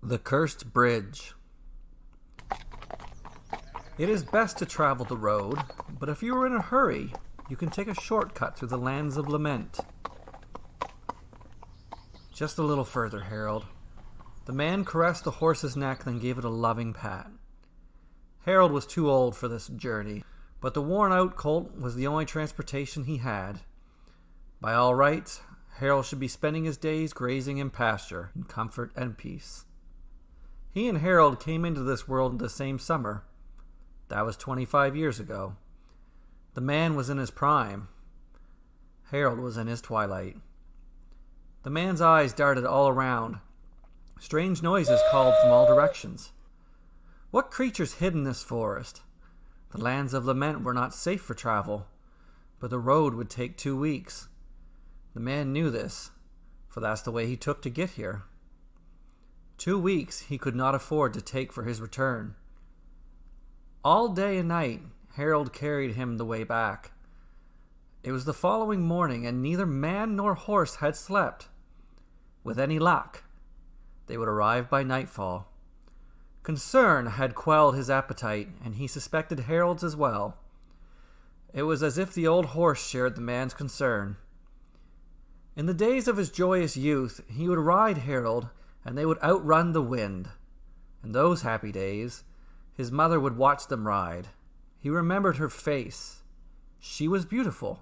The Cursed Bridge. It is best to travel the road, but if you are in a hurry, you can take a shortcut through the lands of lament. Just a little further, Harold. The man caressed the horse's neck, then gave it a loving pat. Harold was too old for this journey, but the worn-out colt was the only transportation he had. By all rights, Harold should be spending his days grazing in pasture, in comfort and peace. He and Harold came into this world the same summer. That was 25 years ago. The man was in his prime. Harold was in his twilight. The man's eyes darted all around. Strange noises called from all directions. What creatures hid in this forest? The lands of lament were not safe for travel, but the road would take 2 weeks. The man knew this, for that's the way he took to get here. 2 weeks he could not afford to take for his return. All day and night, Harold carried him the way back. It was the following morning, and neither man nor horse had slept. With any luck, they would arrive by nightfall. Concern had quelled his appetite, and he suspected Harold's as well. It was as if the old horse shared the man's concern. In the days of his joyous youth, he would ride Harold, and they would outrun the wind. In those happy days, his mother would watch them ride. He remembered her face. She was beautiful,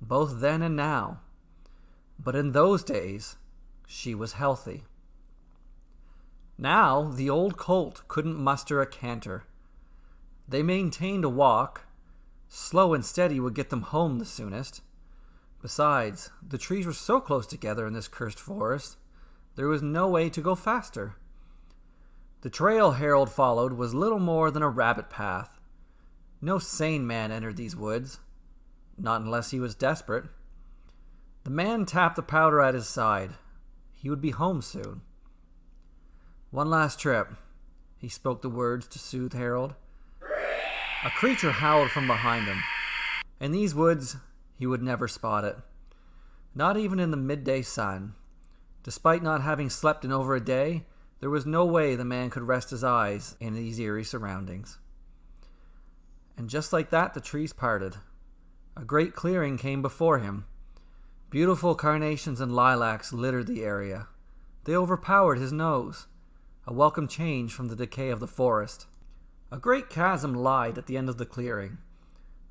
both then and now. But in those days, she was healthy. Now, the old colt couldn't muster a canter. They maintained a walk. Slow and steady would get them home the soonest. Besides, the trees were so close together in this cursed forest, there was no way to go faster. The trail Harold followed was little more than a rabbit path. No sane man entered these woods, not unless he was desperate. The man tapped the powder at his side. He would be home soon. One last trip. He spoke the words to soothe Harold. A creature howled from behind him. In these woods, he would never spot it. Not even in the midday sun. Despite not having slept in over a day, there was no way the man could rest his eyes in these eerie surroundings. And just like that, the trees parted. A great clearing came before him. Beautiful carnations and lilacs littered the area. They overpowered his nose, a welcome change from the decay of the forest. A great chasm lied at the end of the clearing.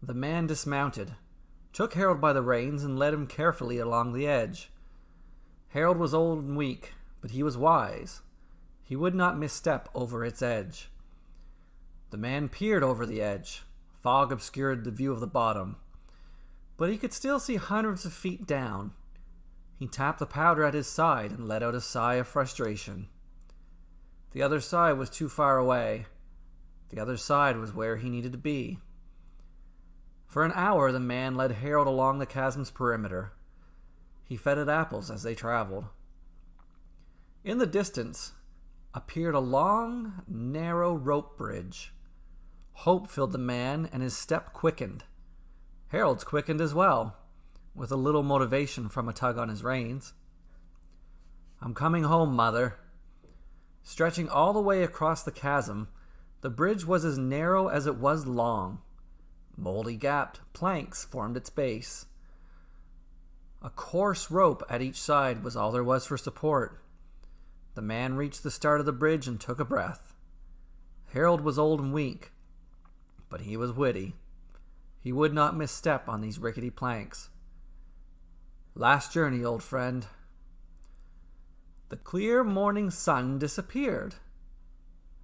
The man dismounted, took Harold by the reins, and led him carefully along the edge. Harold was old and weak, but he was wise. He would not misstep over its edge. The man peered over the edge. Fog obscured the view of the bottom, but he could still see hundreds of feet down. He tapped the powder at his side and let out a sigh of frustration. The other side was too far away. The other side was where he needed to be. For an hour, the man led Harold along the chasm's perimeter. He fed it apples as they traveled. In the distance appeared a long, narrow rope bridge. Hope filled the man, and his step quickened. Harold's quickened as well, with a little motivation from a tug on his reins. "I'm coming home, Mother." Stretching all the way across the chasm, the bridge was as narrow as it was long. Moldy-gapped planks formed its base. A coarse rope at each side was all there was for support. The man reached the start of the bridge and took a breath. Harold was old and weak, but he was witty. He would not misstep on these rickety planks. Last journey, old friend. The clear morning sun disappeared.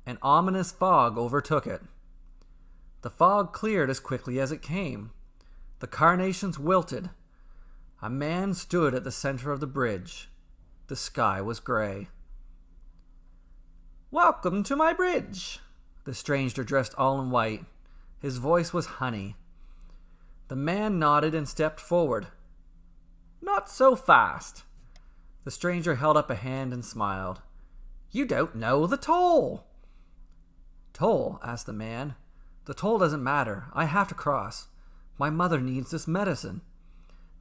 An ominous fog overtook it. The fog cleared as quickly as it came. The carnations wilted. A man stood at the center of the bridge. The sky was gray. "Welcome to my bridge." The stranger dressed all in white. His voice was honey. The man nodded and stepped forward. "Not so fast." The stranger held up a hand and smiled. "You don't know the toll." "Toll?" asked the man. "The toll doesn't matter. I have to cross. My mother needs this medicine."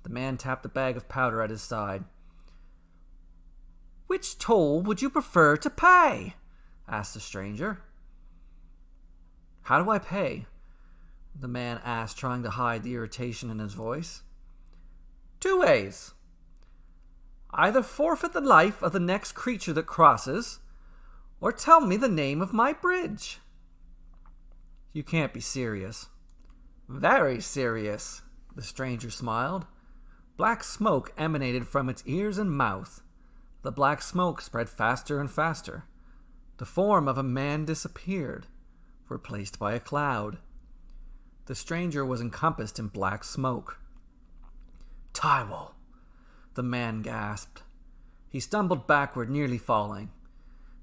The man tapped a bag of powder at his side. "Which toll would you prefer to pay?" asked the stranger. "How do I pay?" the man asked, trying to hide the irritation in his voice. "Two ways. Either forfeit the life of the next creature that crosses, or tell me the name of my bridge." "You can't be serious." "Very serious," the stranger smiled. Black smoke emanated from its ears and mouth. The black smoke spread faster and faster. The form of a man disappeared, replaced by a cloud. The stranger was encompassed in black smoke. "Tywell," the man gasped. He stumbled backward, nearly falling.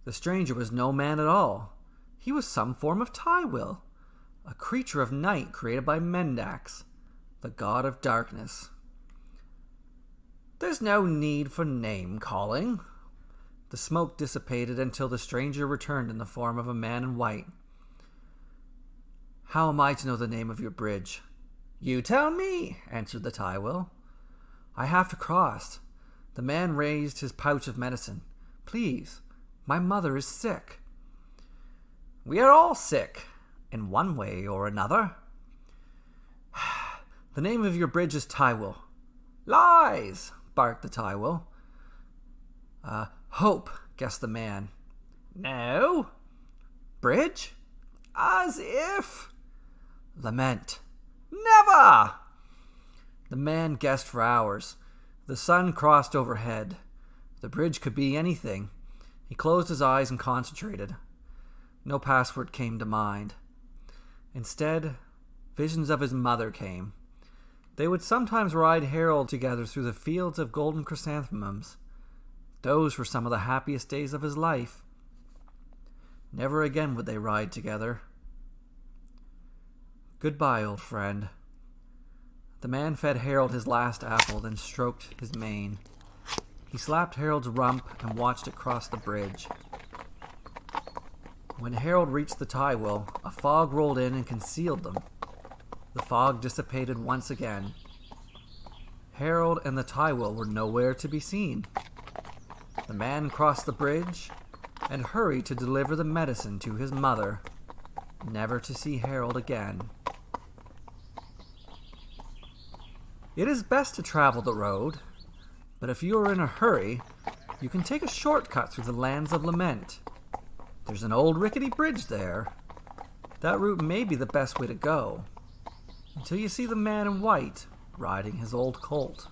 The stranger was no man at all. He was some form of Tywell, a creature of night created by Mendax, the god of darkness. "There's no need for name-calling." The smoke dissipated until the stranger returned in the form of a man in white. "How am I to know the name of your bridge?" "You tell me," answered the Tywell. "I have to cross." The man raised his pouch of medicine. "Please, my mother is sick." "We are all sick, in one way or another." "The name of your bridge is Tywell." "Lies," barked the Tywell. "Hope," guessed the man. "No." "Bridge?" "As if." "Lament." "Never." The man guessed for hours. The sun crossed overhead. The bridge could be anything. He closed his eyes and concentrated. No password came to mind. Instead, visions of his mother came. They would sometimes ride Harold together through the fields of golden chrysanthemums. Those were some of the happiest days of his life. Never again would they ride together. "Goodbye, old friend." The man fed Harold his last apple, then stroked his mane. He slapped Harold's rump and watched it cross the bridge. When Harold reached the Tywell, a fog rolled in and concealed them. The fog dissipated once again. Harold and the Tywell were nowhere to be seen. The man crossed the bridge and hurried to deliver the medicine to his mother, never to see Harold again. It is best to travel the road, but if you are in a hurry, you can take a shortcut through the lands of lament. There's an old rickety bridge there. That route may be the best way to go, until you see the man in white riding his old colt.